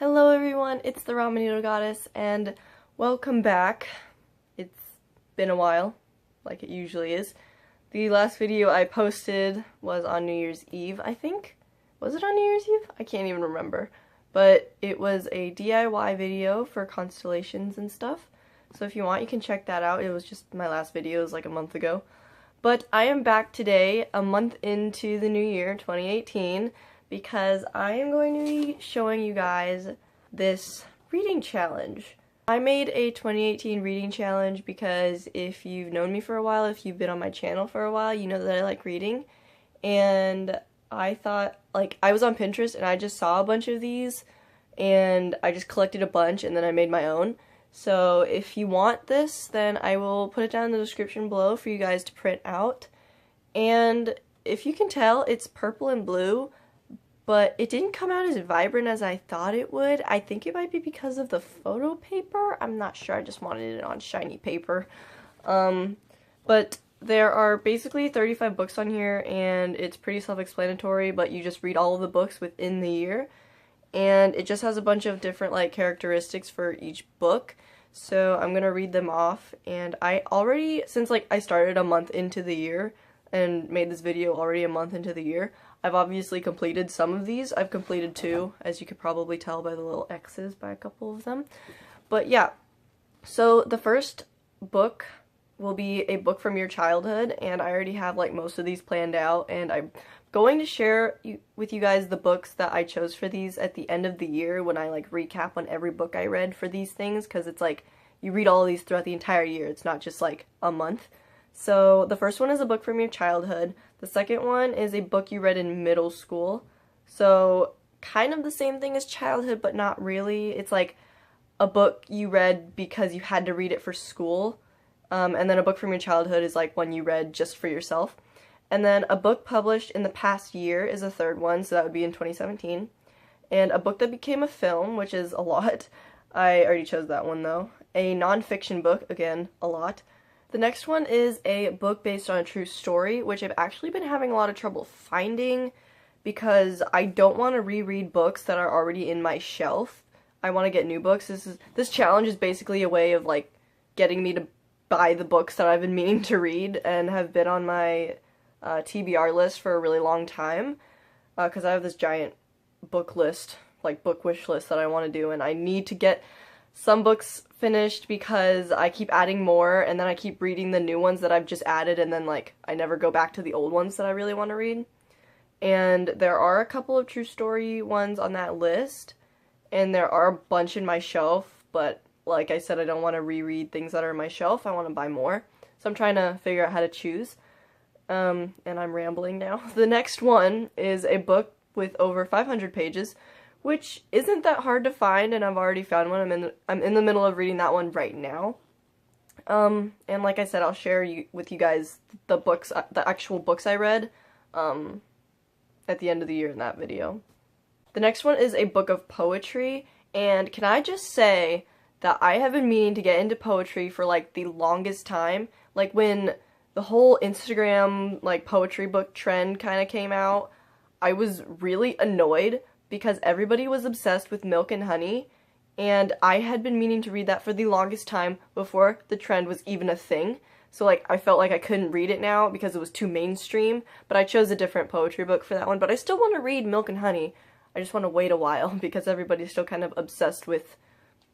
Hello everyone, it's the Ramen Noodle Goddess, and welcome back. It's been a while, like it usually is. The last video I posted was on New Year's Eve, I think? Was it on New Year's Eve? I can't even remember. But it was a DIY video for constellations and stuff. So if you want, you can check that out. It was just my last video, it was like a month ago. But I am back today, a month into the new year, 2018, because I am going to be showing you guys this reading challenge. I made a 2018 reading challenge because if you've known me for a while, if you've been on my channel for a while, you know that I like reading. And I thought, like, I was on Pinterest and I just saw a bunch of these and I just collected a bunch and then I made my own. So if you want this, then I will put it down in the description below for you guys to print out. And if you can tell, it's purple and blue, but it didn't come out as vibrant as I thought it would. I think it might be because of the photo paper. I'm not sure, I just wanted it on shiny paper. But there are basically 35 books on here, and it's pretty self-explanatory, but you just read all of the books within the year. And it just has a bunch of different like characteristics for each book. So I'm gonna read them off, and I already, since like I started a month into the year and made this video already a month into the year, I've obviously completed some of these. I've completed 2, as you could probably tell by the little X's by a couple of them. But yeah, so the first book will be a book from your childhood, and I already have like most of these planned out, and I'm going to share with you guys the books that I chose for these at the end of the year when I like recap on every book I read for these things, because it's like you read all of these throughout the entire year. It's not just like a month. So the first one is a book from your childhood. The second one is a book you read in middle school. So kind of the same thing as childhood, but not really. It's like a book you read because you had to read it for school. And then a book from your childhood is like one you read just for yourself. And then a book published in the past year is a third one, so that would be in 2017. And a book that became a film, which is a lot. I already chose that one though. A nonfiction book, again, a lot. The next one is a book based on a true story, which I've actually been having a lot of trouble finding because I don't want to reread books that are already in my shelf. I want to get new books. This challenge is basically a way of like getting me to buy the books that I've been meaning to read and have been on my TBR list for a really long time, because I have this giant book list, like book wish list that I want to do, and I need to get some books finished because I keep adding more and then I keep reading the new ones that I've just added, and then like I never go back to the old ones that I really want to read. And there are a couple of true story ones on that list, and there are a bunch in my shelf, but like I said, I don't want to reread things that are in my shelf. I want to buy more. So I'm trying to figure out how to choose. And I'm rambling now. The next one is a book with over 500 pages, which isn't that hard to find, and I've already found one. I'm in the middle of reading that one right now. And like I said, I'll share with you guys the books, the actual books I read, at the end of the year in that video. The next one is a book of poetry, and can I just say that I have been meaning to get into poetry for like the longest time. Like when the whole Instagram like poetry book trend kind of came out, I was really annoyed because everybody was obsessed with Milk and Honey, and I had been meaning to read that for the longest time before the trend was even a thing. So like I felt like I couldn't read it now because it was too mainstream, but I chose a different poetry book for that one. But I still want to read Milk and Honey. I just want to wait a while because everybody's still kind of obsessed with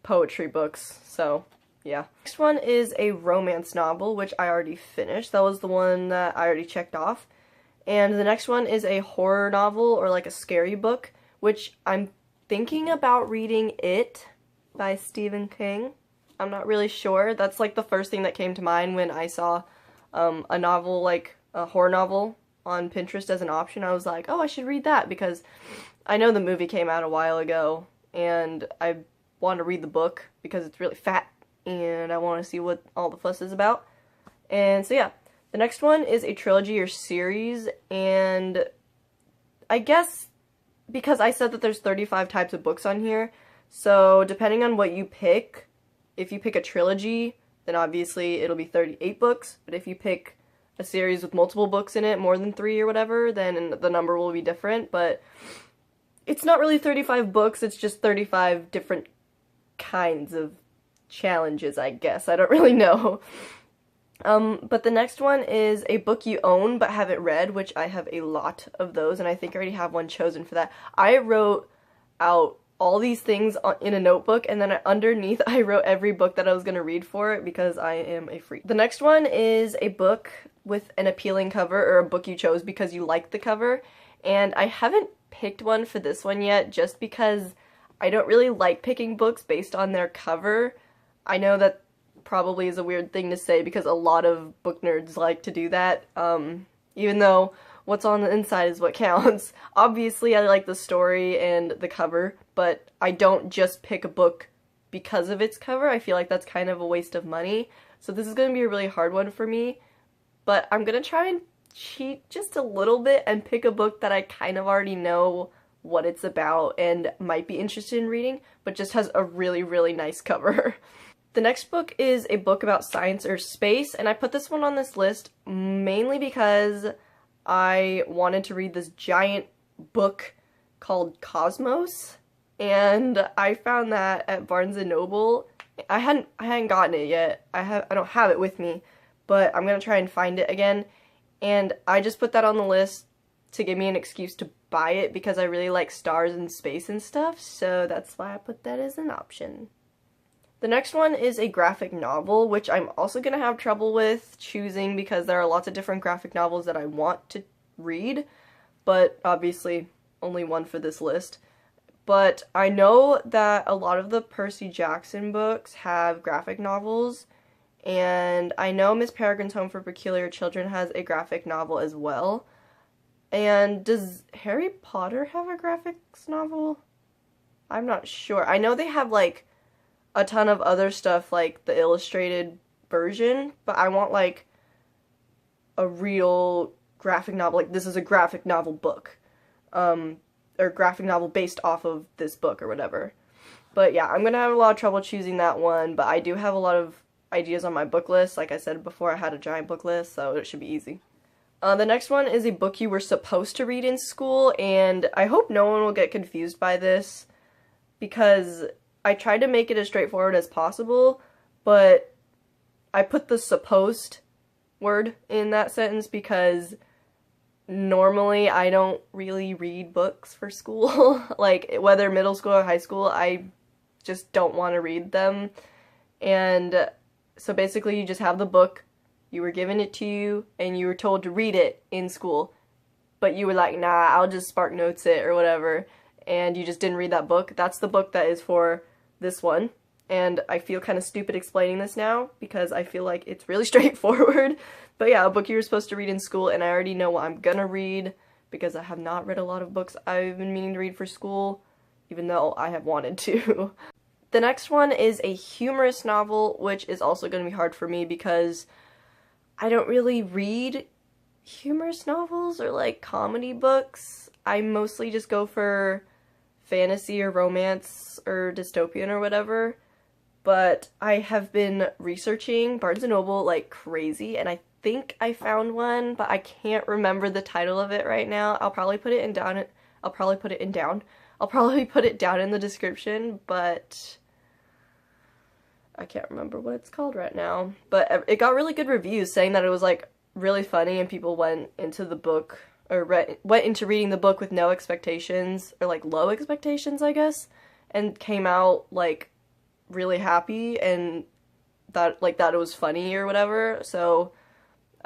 poetry books, so yeah. Next one is a romance novel, which I already finished. That was the one that I already checked off. And the next one is a horror novel, or like a scary book, which I'm thinking about reading It by Stephen King. I'm not really sure. That's like the first thing that came to mind when I saw a novel, like a horror novel on Pinterest as an option. I was like, oh, I should read that because I know the movie came out a while ago and I want to read the book because it's really fat and I want to see what all the fuss is about. And so yeah, the next one is a trilogy or series, and I guess because I said that there's 35 types of books on here, so depending on what you pick, if you pick a trilogy, then obviously it'll be 38 books, but if you pick a series with multiple books in it, more than 3 or whatever, then the number will be different. But it's not really 35 books, it's just 35 different kinds of challenges, I guess. I don't really know. But the next one is a book you own but haven't read, which I have a lot of those, and I think I already have one chosen for that. I wrote out all these things in a notebook, and then underneath I wrote every book that I was going to read for it because I am a freak. The next one is a book with an appealing cover, or a book you chose because you liked the cover, and I haven't picked one for this one yet just because I don't really like picking books based on their cover. I know that probably is a weird thing to say because a lot of book nerds like to do that, even though what's on the inside is what counts. Obviously, I like the story and the cover, but I don't just pick a book because of its cover. I feel like that's kind of a waste of money. So this is going to be a really hard one for me, but I'm going to try and cheat just a little bit and pick a book that I kind of already know what it's about and might be interested in reading, but just has a really, really nice cover. The next book is a book about science or space, and I put this one on this list mainly because I wanted to read this giant book called Cosmos, and I found that at Barnes & Noble. I hadn't gotten it yet. I don't have it with me, but I'm gonna try and find it again, and I just put that on the list to give me an excuse to buy it because I really like stars and space and stuff, so that's why I put that as an option. The next one is a graphic novel, which I'm also going to have trouble with choosing because there are lots of different graphic novels that I want to read, but obviously only one for this list. But I know that a lot of the Percy Jackson books have graphic novels, and I know Miss Peregrine's Home for Peculiar Children has a graphic novel as well. And does Harry Potter have a graphics novel? I'm not sure. I know they have like a ton of other stuff like the illustrated version, but I want like a real graphic novel, like this is a graphic novel book, or graphic novel based off of this book or whatever. But yeah, I'm gonna have a lot of trouble choosing that one, but I do have a lot of ideas on my book list. Like I said before, I had a giant book list, so it should be easy. The next one is a book you were supposed to read in school, and I hope no one will get confused by this because I tried to make it as straightforward as possible, but I put the supposed word in that sentence because normally I don't really read books for school. Like, whether middle school or high school, I just don't want to read them. And so basically you just have the book, you were given it to you, and you were told to read it in school. But you were like, nah, I'll just Spark Notes it or whatever, and you just didn't read that book. That's the book that is for this one, and I feel kind of stupid explaining this now because I feel like it's really straightforward. But yeah, a book you were supposed to read in school, and I already know what I'm gonna read because I have not read a lot of books I've been meaning to read for school, even though I have wanted to. The next one is a humorous novel, which is also going to be hard for me because I don't really read humorous novels or like comedy books. I mostly just go for fantasy or romance or dystopian or whatever, but I have been researching Barnes & Noble like crazy, and I think I found one, but I can't remember the title of it right now. I'll probably put it down in the description, but I can't remember what it's called right now. But it got really good reviews saying that it was like really funny, and people went into the book or went into reading the book with no expectations, or like low expectations, I guess, and came out like really happy and that it was funny or whatever. So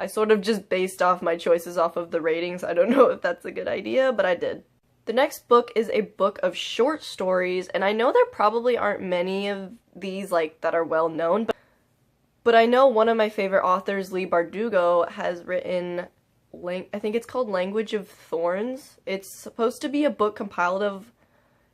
I sort of just based off my choices off of the ratings. I don't know if that's a good idea, but I did. The next book is a book of short stories, and I know there probably aren't many of these like that are well known, but I know one of my favorite authors, Leigh Bardugo, has written I think it's called Language of Thorns. It's supposed to be a book compiled of,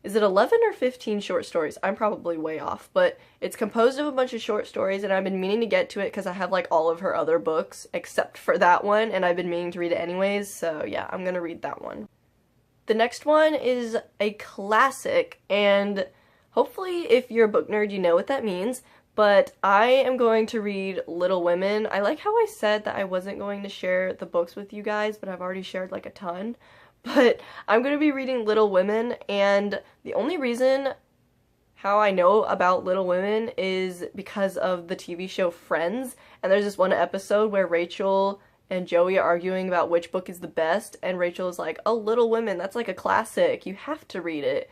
is it 11 or 15 short stories? I'm probably way off, but it's composed of a bunch of short stories, and I've been meaning to get to it because I have like all of her other books except for that one, and I've been meaning to read it anyways, so yeah, I'm gonna read that one. The next one is a classic, and hopefully if you're a book nerd you know what that means, but I am going to read Little Women. I like how I said that I wasn't going to share the books with you guys, but I've already shared like a ton. But I'm going to be reading Little Women, and the only reason how I know about Little Women is because of the TV show Friends, and there's this one episode where Rachel and Joey are arguing about which book is the best, and Rachel is like, oh, Little Women, that's like a classic, you have to read it.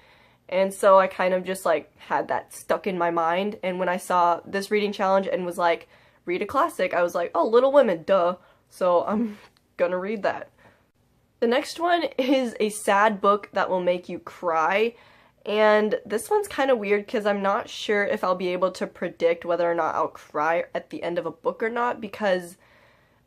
And so I kind of just like had that stuck in my mind, and when I saw this reading challenge and was like, read a classic, I was like, oh, Little Women, duh. So I'm gonna read that. The next one is a sad book that will make you cry, and this one's kind of weird because I'm not sure if I'll be able to predict whether or not I'll cry at the end of a book or not, because,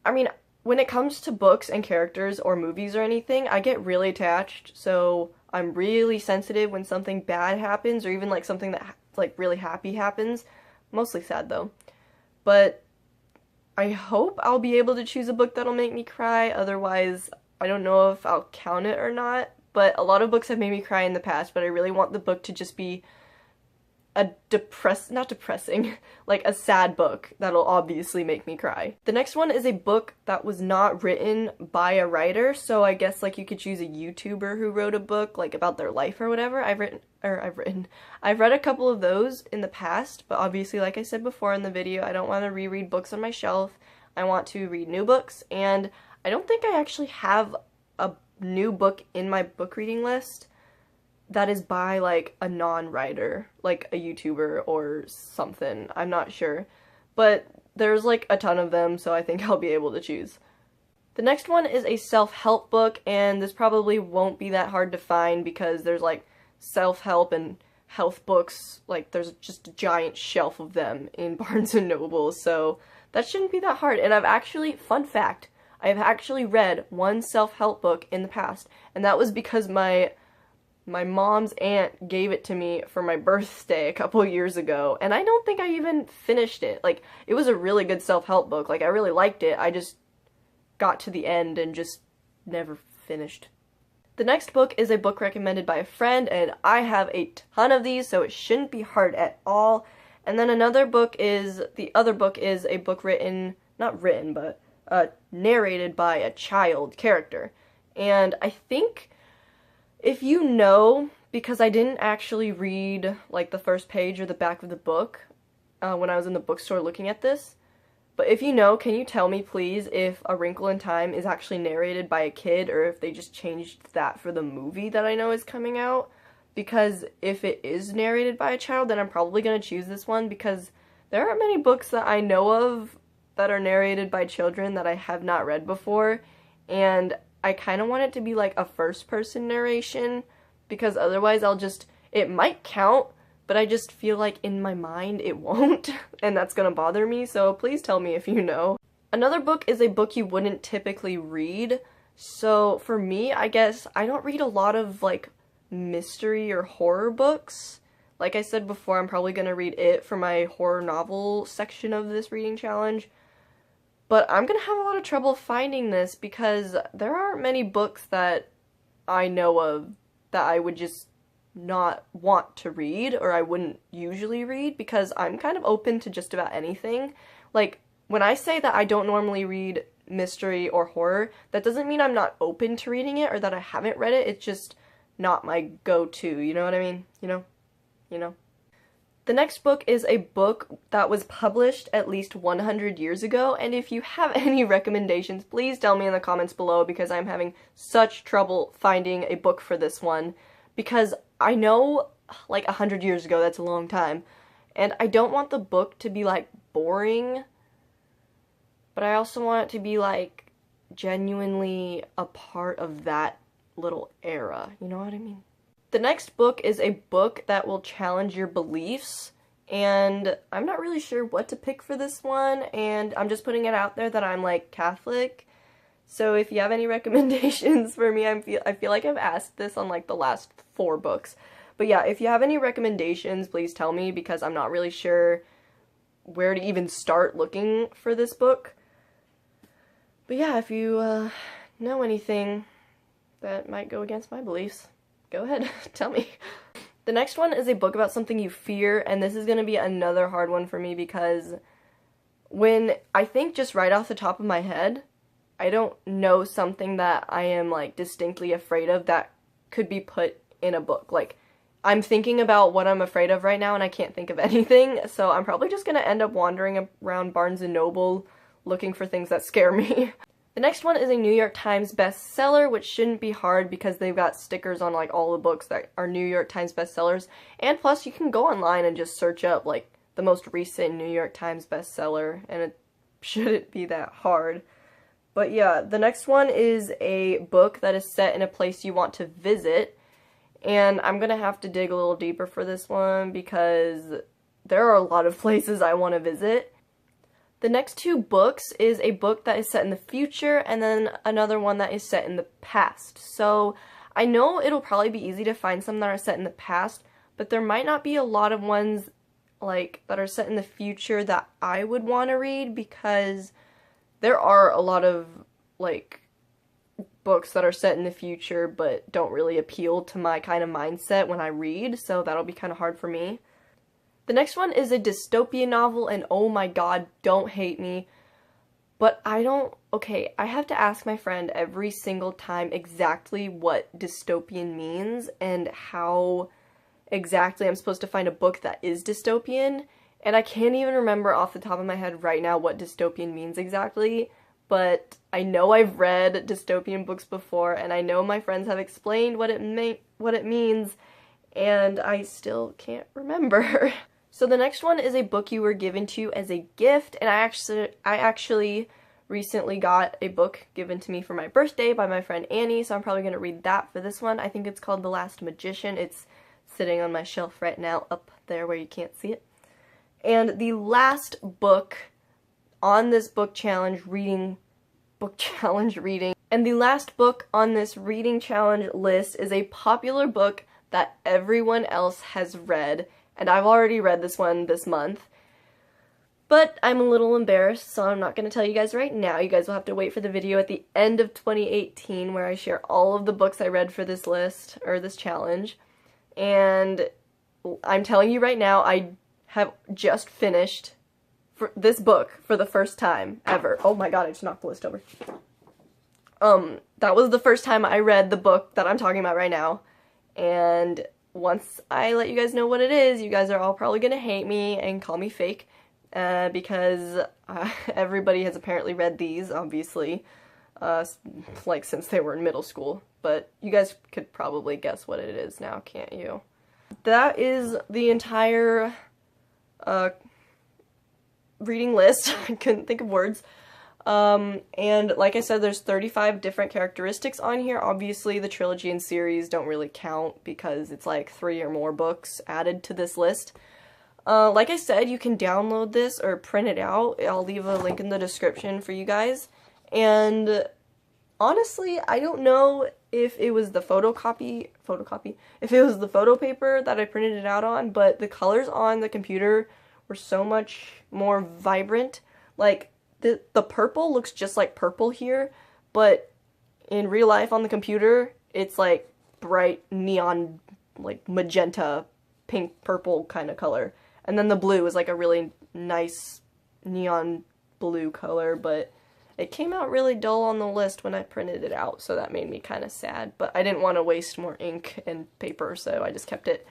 I mean, when it comes to books and characters or movies or anything, I get really attached, so I'm really sensitive when something bad happens, or even like something that like really happy happens. Mostly sad though. But I hope I'll be able to choose a book that'll make me cry, otherwise I don't know if I'll count it or not. But a lot of books have made me cry in the past, but I really want the book to just be a not depressing, like a sad book that'll obviously make me cry. The next one is a book that was not written by a writer, so I guess like you could choose a YouTuber who wrote a book like about their life or whatever. I've read a couple of those in the past, but obviously like I said before in the video, I don't want to reread books on my shelf. I want to read new books, and I don't think I actually have a new book in my book reading list that is by like a non-writer, like a YouTuber or something. I'm not sure. But there's like a ton of them, so I think I'll be able to choose. The next one is a self-help book, and this probably won't be that hard to find because there's like self-help and health books, like there's just a giant shelf of them in Barnes & Noble, so that shouldn't be that hard. And I've actually, fun fact, I've actually read one self-help book in the past, and that was because my mom's aunt gave it to me for my birthday a couple years ago, and I don't think I even finished it. Like, it was a really good self-help book. Like, I really liked it. I just got to the end and just never finished. The next book is a book recommended by a friend, and I have a ton of these, so it shouldn't be hard at all. And then the other book is a book narrated by a child character. And I think if you know, because I didn't actually read like the first page or the back of the book when I was in the bookstore looking at this, but if you know, can you tell me please if A Wrinkle in Time is actually narrated by a kid or if they just changed that for the movie that I know is coming out? Because if it is narrated by a child, then I'm probably going to choose this one, because there aren't many books that I know of that are narrated by children that I have not read before, and I kind of want it to be like a first-person narration, because otherwise it might count, but I just feel like in my mind it won't, and that's gonna bother me, so please tell me if you know. Another book is a book you wouldn't typically read, so for me, I guess, I don't read a lot of like mystery or horror books. Like I said before, I'm probably gonna read it for my horror novel section of this reading challenge. But I'm gonna have a lot of trouble finding this because there aren't many books that I know of that I would just not want to read, or I wouldn't usually read, because I'm kind of open to just about anything. Like, when I say that I don't normally read mystery or horror, that doesn't mean I'm not open to reading it or that I haven't read it. It's just not my go-to, you know what I mean? You know? The next book is a book that was published at least 100 years ago, and if you have any recommendations, please tell me in the comments below, because I'm having such trouble finding a book for this one, because I know, like, 100 years ago, that's a long time, and I don't want the book to be, like, boring, but I also want it to be, like, genuinely a part of that little era, you know what I mean? The next book is a book that will challenge your beliefs, and I'm not really sure what to pick for this one, and I'm just putting it out there that I'm, like, Catholic, so if you have any recommendations for me, I feel like I've asked this on, like, the last 4 books. But yeah, if you have any recommendations, please tell me, because I'm not really sure where to even start looking for this book. But yeah, if you know anything that might go against my beliefs, go ahead, tell me. The next one is a book about something you fear, and this is going to be another hard one for me, because when I think just right off the top of my head, I don't know something that I am like distinctly afraid of that could be put in a book. Like, I'm thinking about what I'm afraid of right now and I can't think of anything, so I'm probably just gonna end up wandering around Barnes & Noble looking for things that scare me. The next one is a New York Times bestseller, which shouldn't be hard because they've got stickers on like all the books that are New York Times bestsellers, and plus you can go online and just search up like the most recent New York Times bestseller, and it shouldn't be that hard. But yeah, the next one is a book that is set in a place you want to visit, and I'm gonna have to dig a little deeper for this one because there are a lot of places I want to visit. The next two books is a book that is set in the future and then another one that is set in the past. So I know it'll probably be easy to find some that are set in the past, but there might not be a lot of ones like that are set in the future that I would want to read, because there are a lot of like books that are set in the future but don't really appeal to my kind of mindset when I read, so that'll be kind of hard for me. The next one is a dystopian novel, and oh my god, don't hate me, but I have to ask my friend every single time exactly what dystopian means and how exactly I'm supposed to find a book that is dystopian, and I can't even remember off the top of my head right now what dystopian means exactly, but I know I've read dystopian books before, and I know my friends have explained what it means, and I still can't remember. So the next one is a book you were given to as a gift, and I actually recently got a book given to me for my birthday by my friend Annie, so I'm probably going to read that for this one. I think it's called The Last Magician. It's sitting on my shelf right now up there where you can't see it. And the last book on this book challenge reading, and the last book on this reading challenge list is a popular book that everyone else has read, and I've already read this one this month, but I'm a little embarrassed, so I'm not going to tell you guys right now. You guys will have to wait for the video at the end of 2018 where I share all of the books I read for this list, or this challenge, and I'm telling you right now, I have just finished this book for the first time ever. Oh my god, I just knocked the list over. That was the first time I read the book that I'm talking about right now, and once I let you guys know what it is, you guys are all probably gonna hate me and call me fake, because everybody has apparently read these, obviously, like since they were in middle school, but you guys could probably guess what it is now, can't you? That is the entire reading list. I couldn't think of words. And like I said, there's 35 different characteristics on here. Obviously, the trilogy and series don't really count because it's like 3 or more books added to this list. Like I said, you can download this or print it out. I'll leave a link in the description for you guys. And honestly, I don't know if it was the if it was the photo paper that I printed it out on, but the colors on the computer were so much more vibrant. Like, the purple looks just like purple here, but in real life on the computer, it's like bright neon, like magenta, pink, purple kind of color. And then the blue is like a really nice neon blue color, but it came out really dull on the list when I printed it out, so that made me kind of sad. But I didn't want to waste more ink and paper, so I just kept it.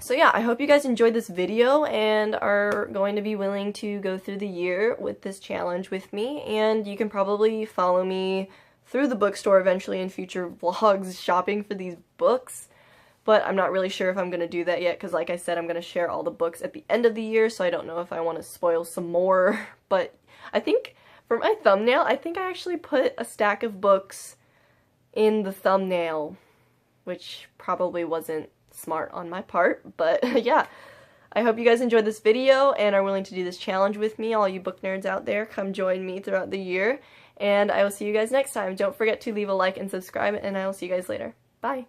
So yeah, I hope you guys enjoyed this video and are going to be willing to go through the year with this challenge with me, and you can probably follow me through the bookstore eventually in future vlogs shopping for these books, but I'm not really sure if I'm going to do that yet because, like I said, I'm going to share all the books at the end of the year, so I don't know if I want to spoil some more, but I think for my thumbnail, I think I actually put a stack of books in the thumbnail, which probably wasn't smart on my part, but yeah, I hope you guys enjoyed this video and are willing to do this challenge with me. All you book nerds out there, come join me throughout the year, and I will see you guys next time. Don't forget to leave a like and subscribe, and I will see you guys later. Bye!